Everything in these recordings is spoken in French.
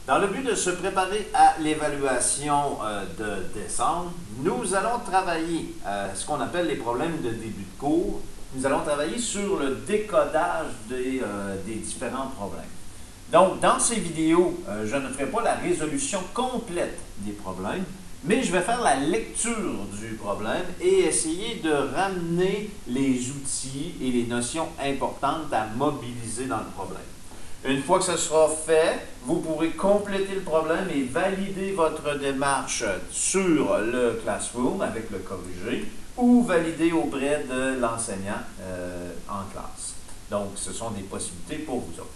Dans le but de se préparer à l'évaluation de décembre, nous allons travailler ce qu'on appelle les problèmes de début de cours. Nous allons travailler sur le décodage des différents problèmes. Donc, dans ces vidéos, je ne ferai pas la résolution complète des problèmes, mais je vais faire la lecture du problème et essayer de ramener les outils et les notions importantes à mobiliser dans le problème. Une fois que ce sera fait, vous pourrez compléter le problème et valider votre démarche sur le Classroom avec le corrigé ou valider auprès de l'enseignant en classe. Donc, ce sont des possibilités pour vous autres.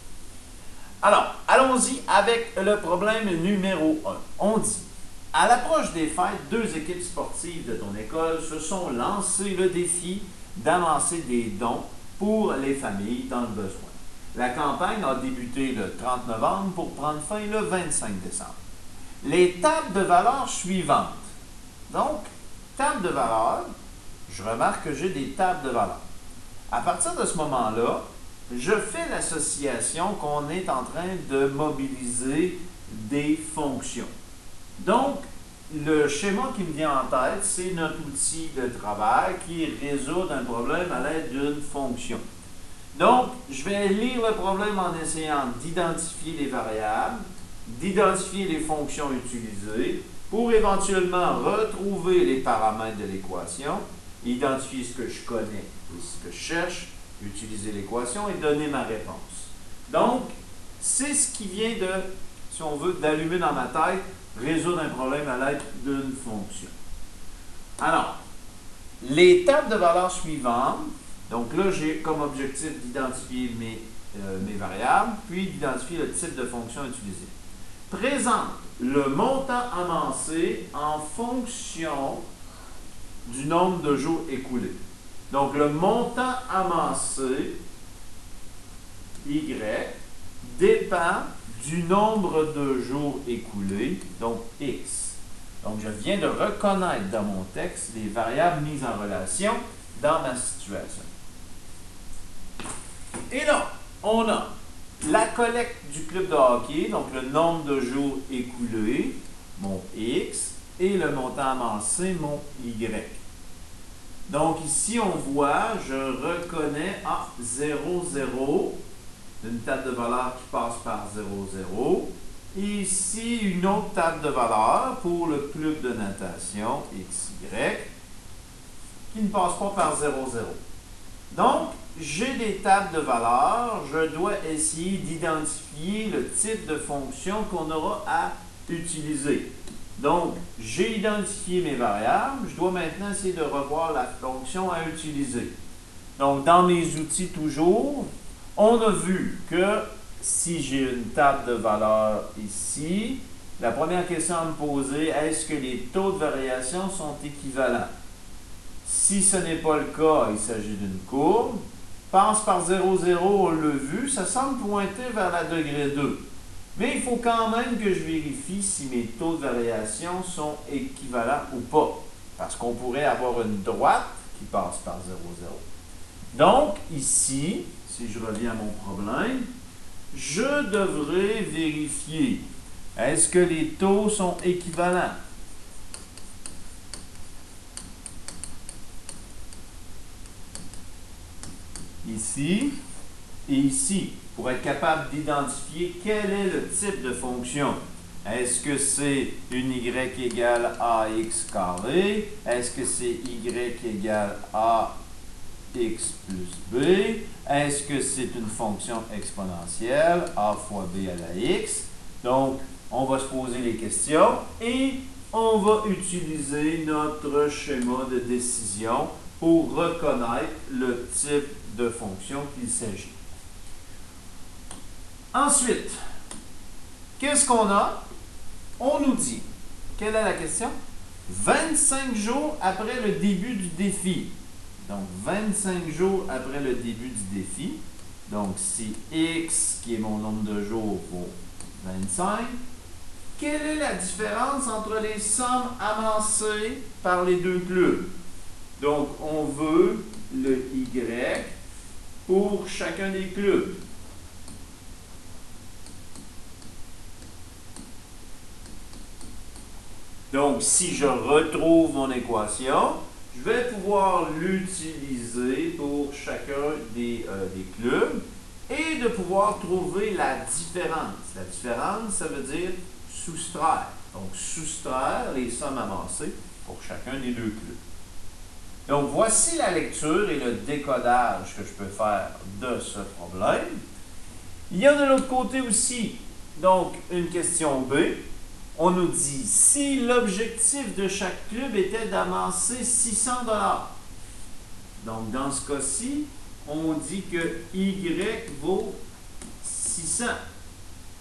Alors, allons-y avec le problème numéro 1. On dit, à l'approche des fêtes, 2 équipes sportives de ton école se sont lancées le défi d'avancer des dons pour les familles dans le besoin. La campagne a débuté le 30 novembre pour prendre fin le 25 décembre. Les tables de valeurs suivantes. Donc, table de valeurs, je remarque que j'ai des tables de valeurs. À partir de ce moment-là, je fais l'association qu'on est en train de mobiliser des fonctions. Donc, le schéma qui me vient en tête, c'est notre outil de travail qui résout un problème à l'aide d'une fonction. Donc, je vais lire le problème en essayant d'identifier les variables, d'identifier les fonctions utilisées pour éventuellement retrouver les paramètres de l'équation, identifier ce que je connais et ce que je cherche, utiliser l'équation et donner ma réponse. Donc, c'est ce qui vient de, si on veut, d'allumer dans ma tête, résoudre un problème à l'aide d'une fonction. Alors, les tables de valeurs suivantes. Donc là, j'ai comme objectif d'identifier mes variables, puis d'identifier le type de fonction utilisée. Présente le montant amassé en fonction du nombre de jours écoulés. Donc le montant amassé, Y, dépend du nombre de jours écoulés, donc X. Donc je viens de reconnaître dans mon texte les variables mises en relation dans ma situation. Et là, on a la collecte du club de hockey, donc le nombre de jours écoulés, mon X, et le montant amassé, mon Y. Donc ici, on voit, je reconnais 0, 0, une table de valeurs qui passe par 0, 0. Et ici, une autre table de valeurs pour le club de natation, XY, qui ne passe pas par 0, 0. Donc, j'ai des tables de valeurs, je dois essayer d'identifier le type de fonction qu'on aura à utiliser. Donc, j'ai identifié mes variables, je dois maintenant essayer de revoir la fonction à utiliser. Donc, dans mes outils toujours, on a vu que si j'ai une table de valeurs ici, la première question à me poser, est-ce que les taux de variation sont équivalents? Si ce n'est pas le cas, il s'agit d'une courbe. Passe par 0, 0, on l'a vu, ça semble pointer vers la degré 2. Mais il faut quand même que je vérifie si mes taux de variation sont équivalents ou pas. Parce qu'on pourrait avoir une droite qui passe par 0, 0. Donc, ici, si je reviens à mon problème, je devrais vérifier, est-ce que les taux sont équivalents? Ici et ici, pour être capable d'identifier quel est le type de fonction. Est-ce que c'est une y égale ax carré? Est-ce que c'est y égale ax plus b? Est-ce que c'est une fonction exponentielle, a fois b à la x? Donc, on va se poser les questions et on va utiliser notre schéma de décision pour reconnaître le type de fonction qu'il s'agit. Ensuite, qu'est-ce qu'on a? On nous dit, quelle est la question? 25 jours après le début du défi. Donc, 25 jours après le début du défi. Donc, si x, qui est mon nombre de jours, vaut 25, quelle est la différence entre les sommes amassées par les deux clubs? Donc, on veut le y pour chacun des clubs. Donc, si je retrouve mon équation, je vais pouvoir l'utiliser pour chacun des clubs et de pouvoir trouver la différence. La différence, ça veut dire soustraire. Donc, soustraire les sommes amassées pour chacun des deux clubs. Donc, voici la lecture et le décodage que je peux faire de ce problème. Il y a de l'autre côté aussi, donc, une question B. On nous dit, si l'objectif de chaque club était d'amasser 600 $. Donc, dans ce cas-ci, on dit que Y vaut 600.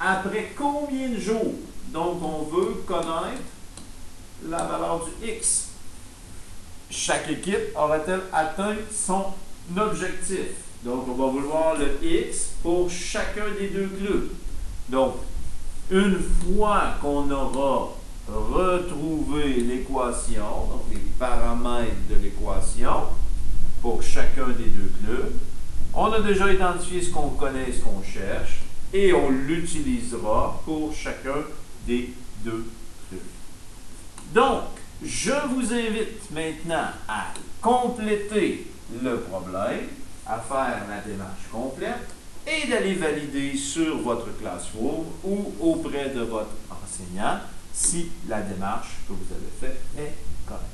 Après combien de jours? Donc, on veut connaître la valeur du X. Chaque équipe aura-t-elle atteint son objectif? Donc, on va vouloir le X pour chacun des deux clubs. Donc, une fois qu'on aura retrouvé l'équation, donc les paramètres de l'équation pour chacun des deux clubs, on a déjà identifié ce qu'on connaît et ce qu'on cherche et on l'utilisera pour chacun des deux clubs. Donc, je vous invite maintenant à compléter le problème, à faire la démarche complète et d'aller valider sur votre Classroom ou auprès de votre enseignant si la démarche que vous avez faite est correcte.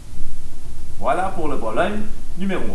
Voilà pour le problème numéro 1.